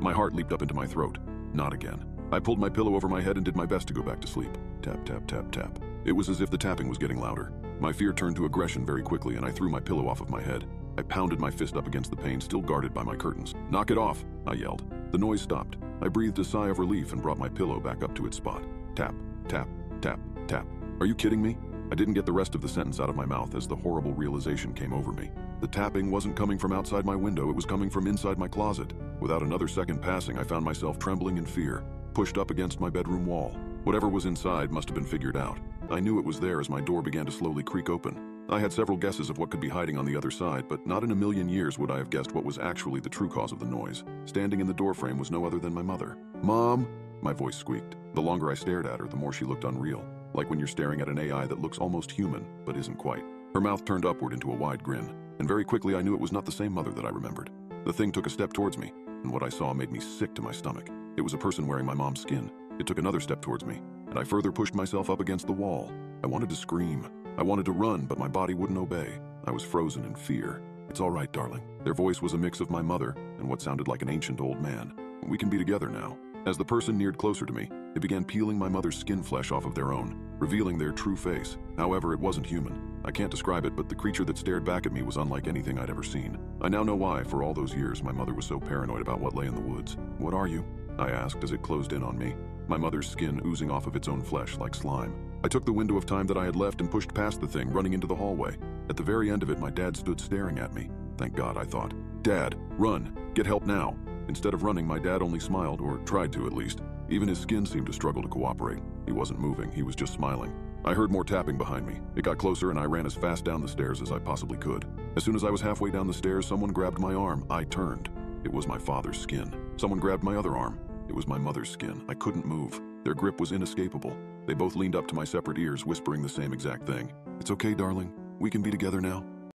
My heart leaped up into my throat. Not again. I pulled my pillow over my head and did my best to go back to sleep. Tap, tap, tap, tap. It was as if the tapping was getting louder. My fear turned to aggression very quickly, and I threw my pillow off of my head. I pounded my fist up against the pane, still guarded by my curtains. "Knock it off," I yelled. The noise stopped. I breathed a sigh of relief and brought my pillow back up to its spot. Tap, tap, tap, tap. "Are you kidding me?" I didn't get the rest of the sentence out of my mouth as the horrible realization came over me. The tapping wasn't coming from outside my window, it was coming from inside my closet. Without another second passing, I found myself trembling in fear, pushed up against my bedroom wall. Whatever was inside must have been figured out. I knew it was there as my door began to slowly creak open. I had several guesses of what could be hiding on the other side, but not in a million years would I have guessed what was actually the true cause of the noise. Standing in the doorframe was no other than my mother. "Mom!" My voice squeaked. The longer I stared at her, the more she looked unreal, like when you're staring at an AI that looks almost human, but isn't quite. Her mouth turned upward into a wide grin, and very quickly I knew it was not the same mother that I remembered. The thing took a step towards me, and what I saw made me sick to my stomach. It was a person wearing my mom's skin. It took another step towards me, and I further pushed myself up against the wall. I wanted to scream. I wanted to run, but my body wouldn't obey. I was frozen in fear. "It's all right, darling." Their voice was a mix of my mother and what sounded like an ancient old man. "We can be together now." As the person neared closer to me, they began peeling my mother's skin flesh off of their own, revealing their true face. However, it wasn't human. I can't describe it, but the creature that stared back at me was unlike anything I'd ever seen. I now know why, for all those years, my mother was so paranoid about what lay in the woods. "What are you?" I asked as it closed in on me, my mother's skin oozing off of its own flesh like slime. I took the window of time that I had left and pushed past the thing, running into the hallway. At the very end of it, my dad stood staring at me. Thank God, I thought. "Dad, run! Get help now!" Instead of running, my dad only smiled, or tried to at least. Even his skin seemed to struggle to cooperate. He wasn't moving, he was just smiling. I heard more tapping behind me. It got closer and I ran as fast down the stairs as I possibly could. As soon as I was halfway down the stairs, someone grabbed my arm. I turned. It was my father's skin. Someone grabbed my other arm. It was my mother's skin. I couldn't move. Their grip was inescapable. They both leaned up to my separate ears, whispering the same exact thing. "It's okay, darling. We can be together now."